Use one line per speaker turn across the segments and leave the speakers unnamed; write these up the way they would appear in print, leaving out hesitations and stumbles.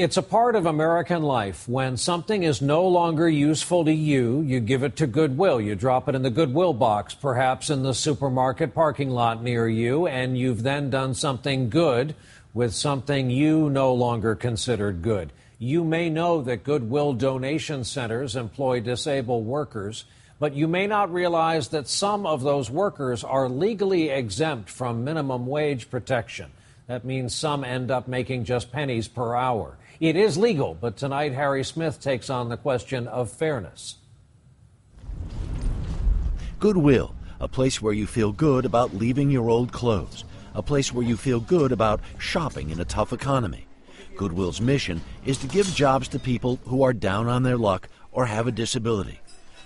It's a part of American life. When something is no longer useful to you, you give it to Goodwill. You drop it in the Goodwill box, perhaps in the supermarket parking lot near you, and you've then done something good with something you no longer considered good. You may know that Goodwill donation centers employ disabled workers, but you may not realize that some of those workers are legally exempt from minimum wage protection. That means some end up making just pennies per hour. It is legal, but tonight Harry Smith takes on the question of fairness.
Goodwill, a place where you feel good about leaving your old clothes, a place where you feel good about shopping in a tough economy. Goodwill's mission is to give jobs to people who are down on their luck or have a disability.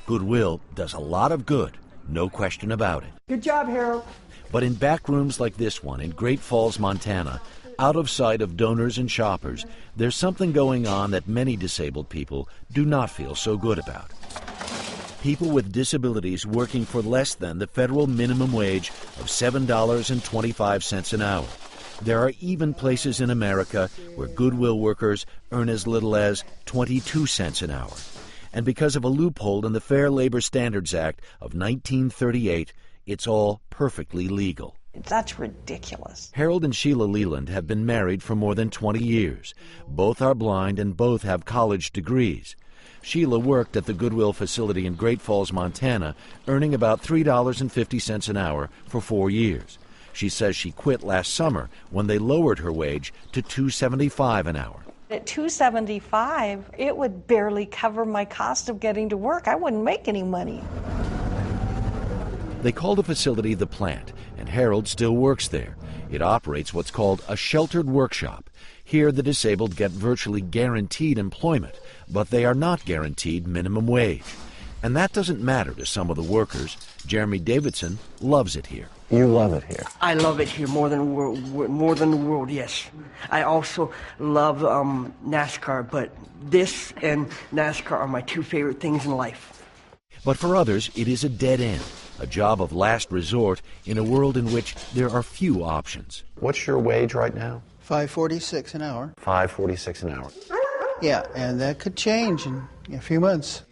Goodwill does a lot of good, no question about it.
Good job, Harold.
But in back rooms like this one in Great Falls, Montana, out of sight of donors and shoppers, there's something going on that many disabled people do not feel so good about. People with disabilities working for less than the federal minimum wage of $7.25 an hour. There are even places in America where Goodwill workers earn as little as 22 cents an hour. And because of a loophole in the Fair Labor Standards Act of 1938, it's all perfectly legal.
That's ridiculous.
Harold and Sheila Leland have been married for more than 20 years. Both are blind and both have college degrees. Sheila worked at the Goodwill facility in Great Falls, Montana, earning about $3.50 an hour for 4 years. She says she quit last summer when they lowered her wage to $2.75 an hour.
At $2.75, it would barely cover my cost of getting to work. I wouldn't make any money.
They call the facility the plant, and Harold still works there. It operates what's called a sheltered workshop. Here, the disabled get virtually guaranteed employment, but they are not guaranteed minimum wage. And that doesn't matter to some of the workers. Jeremy Davidson loves it here.
You love it here.
I love it here more than the world, yes. I also love NASCAR, but this and NASCAR are my two favorite things in life.
But for others, it is a dead end, a job of last resort in a world in which there are few options.
What's your wage right now?
$5.46 an hour.
$5.46 an hour.
Yeah, and that could change in a few months.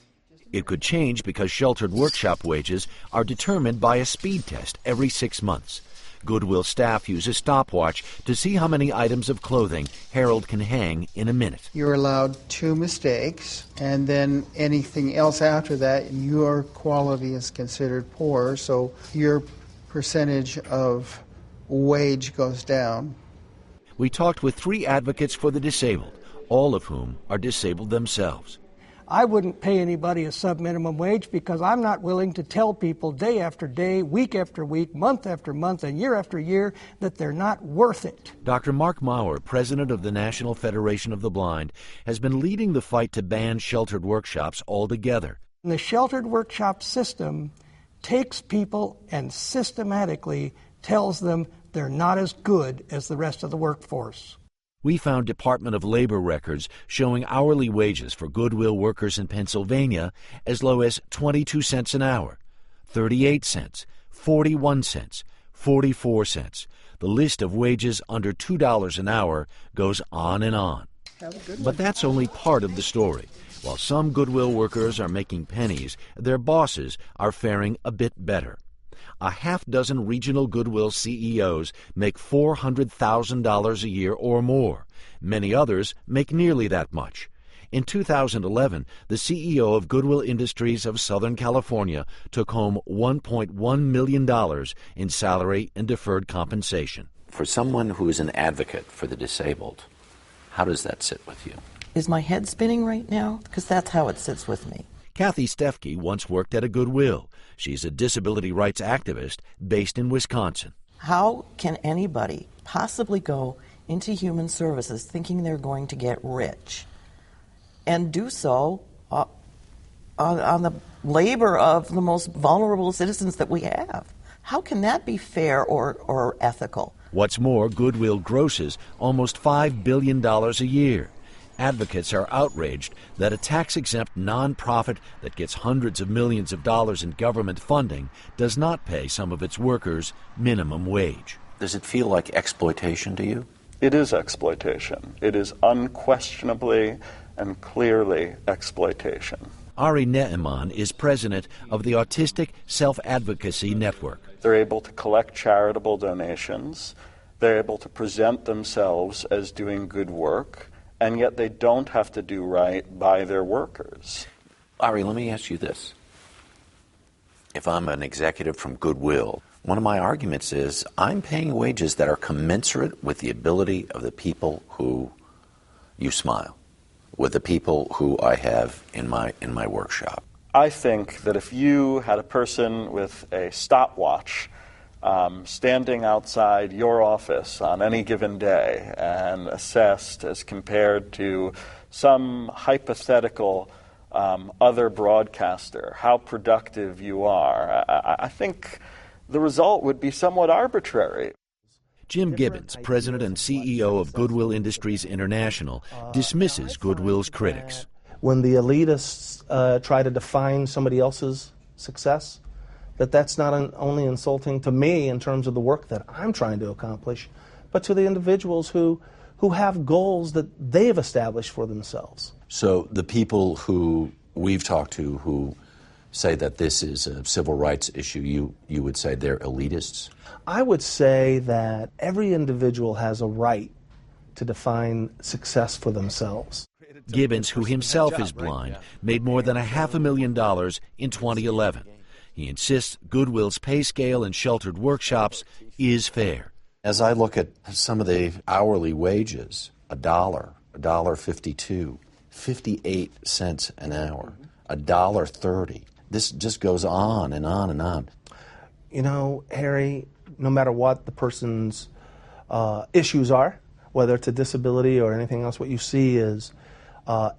It could change because sheltered workshop wages are determined by a speed test every 6 months. Goodwill staff use a stopwatch to see how many items of clothing Harold can hang in a minute.
You're allowed 2 mistakes, and then anything else after that, your quality is considered poor, so your percentage of wage goes down.
We talked with 3 advocates for the disabled, all of whom are disabled themselves.
I wouldn't pay anybody a subminimum wage because I'm not willing to tell people day after day, week after week, month after month, and year after year that they're not worth it.
Dr. Mark Maurer, president of the National Federation of the Blind, has been leading the fight to ban sheltered workshops altogether.
The sheltered workshop system takes people and systematically tells them they're not as good as the rest of the workforce.
We found Department of Labor records showing hourly wages for Goodwill workers in Pennsylvania as low as 22 cents an hour, 38 cents, 41 cents, 44 cents. The list of wages under $2 an hour goes on and on. But that's only part of the story. While some Goodwill workers are making pennies, their bosses are faring a bit better. A half-dozen regional Goodwill CEOs make $400,000 a year or more. Many others make nearly that much. In 2011, the CEO of Goodwill Industries of Southern California took home $1.1 million in salary and deferred compensation.
For someone who is an advocate for the disabled, how does that sit with you?
Is my head spinning right now? Because that's how it sits with me.
Kathy Stefke once worked at a Goodwill. She's a disability rights activist based in Wisconsin.
How can anybody possibly go into human services thinking they're going to get rich and do so on the labor of the most vulnerable citizens that we have? How can that be fair or ethical?
What's more, Goodwill grosses almost $5 billion a year. Advocates are outraged that a tax-exempt nonprofit that gets hundreds of millions of dollars in government funding does not pay some of its workers minimum wage.
Does it feel like exploitation to you?
It is exploitation. It is unquestionably and clearly exploitation.
Ari Ne'eman is president of the Autistic Self-Advocacy Network.
They're able to collect charitable donations. They're able to present themselves as doing good work, and yet they don't have to do right by their workers.
Ari, let me ask you this. If I'm an executive from Goodwill, one of my arguments is I'm paying wages that are commensurate with the ability of the people who you smile, with the people who I have in my workshop.
I think that if you had a person with a stopwatch standing outside your office on any given day and assessed as compared to some hypothetical other broadcaster, how productive you are, I think the result would be somewhat arbitrary.
Jim Gibbons, president and CEO of Goodwill Industries International, dismisses Goodwill's critics.
When the elitists try to define somebody else's success, that's not only insulting to me in terms of the work that I'm trying to accomplish, but to the individuals who have goals that they've established for themselves.
So the people who we've talked to who say that this is a civil rights issue, you would say they're elitists?
I would say that every individual has a right to define success for themselves.
Gibbons, who himself is blind, made more than $500,000 in 2011. He insists Goodwill's pay scale in sheltered workshops is fair.
As I look at some of the hourly wages, $1.52, 58 cents an hour, $1.30. This just goes on and on and on.
You know, Harry, no matter what the person's issues are, whether it's a disability or anything else, what you see is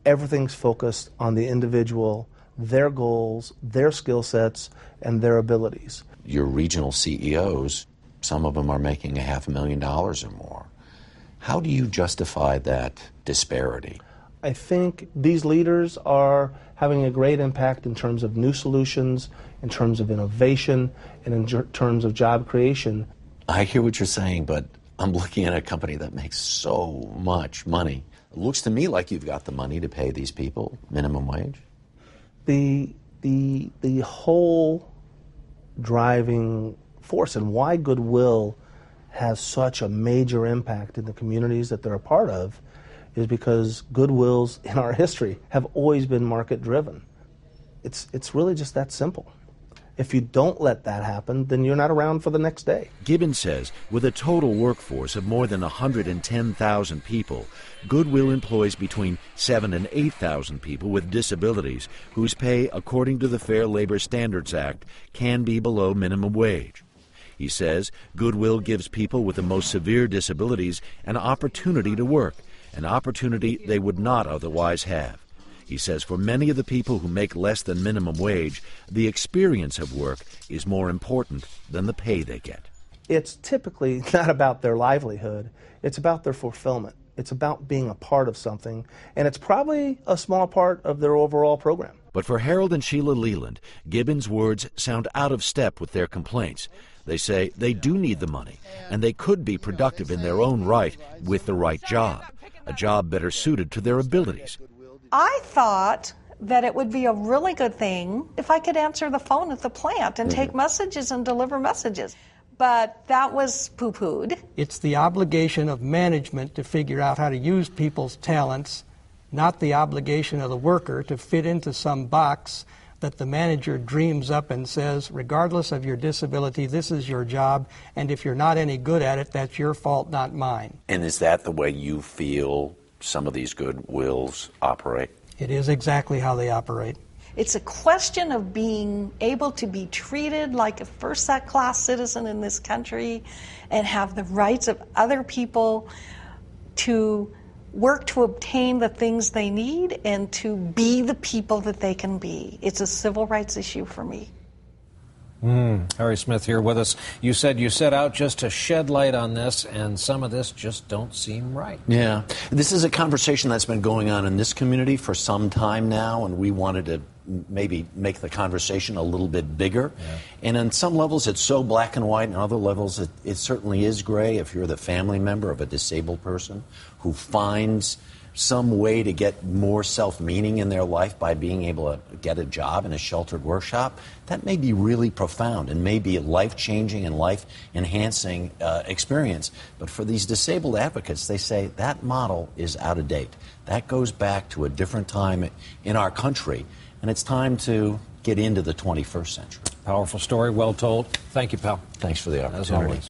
everything's focused on the individual, their goals, their skill sets, and their abilities.
Your regional CEOs, some of them are making $500,000 or more. How do you justify that disparity?
I think these leaders are having a great impact in terms of new solutions, in terms of innovation, and in terms of job creation.
I hear what you're saying, but I'm looking at a company that makes so much money. It looks to me like you've got the money to pay these people minimum wage.
The whole driving force and why Goodwill has such a major impact in the communities that they're a part of is because Goodwills in our history have always been market-driven. It's really just that simple. If you don't let that happen, then you're not around for the next day.
Gibbons says with a total workforce of more than 110,000 people, Goodwill employs between 7,000 and 8,000 people with disabilities whose pay, according to the Fair Labor Standards Act, can be below minimum wage. He says Goodwill gives people with the most severe disabilities an opportunity to work, an opportunity they would not otherwise have. He says for many of the people who make less than minimum wage, the experience of work is more important than the pay they get.
It's typically not about their livelihood. It's about their fulfillment. It's about being a part of something, and it's probably a small part of their overall program.
But for Harold and Sheila Leland, Gibbons' words sound out of step with their complaints. They say they do need the money, and they could be productive in their own right with the right job, a job better suited to their abilities.
I thought that it would be a really good thing if I could answer the phone at the plant and take messages and deliver messages. But that was poo-pooed.
It's the obligation of management to figure out how to use people's talents, not the obligation of the worker to fit into some box that the manager dreams up and says, regardless of your disability, this is your job, and if you're not any good at it, that's your fault, not mine.
And is that the way you feel some of these Goodwills operate?
It is exactly how they operate.
It's a question of being able to be treated like a first-class citizen in this country and have the rights of other people to work to obtain the things they need and to be the people that they can be. It's a civil rights issue for me.
Harry Smith here with us. You said you set out just to shed light on this, and some of this just don't seem right.
Yeah. This is a conversation that's been going on in this community for some time now, and we wanted to
maybe make the conversation a little bit bigger. Yeah. And on some levels, it's so black and white. On other levels, it certainly is gray. If you're the family member of a disabled person who finds some way to get more self-meaning in their life by being able to get a job in a sheltered workshop, that may be really profound and may be a life-changing and life-enhancing experience. But for these disabled advocates, they say that model is out of date. That goes back to a different time in our country, and it's time to get into the 21st century.
Powerful story, well told. Thank you, pal.
Thanks for the opportunity.
As always.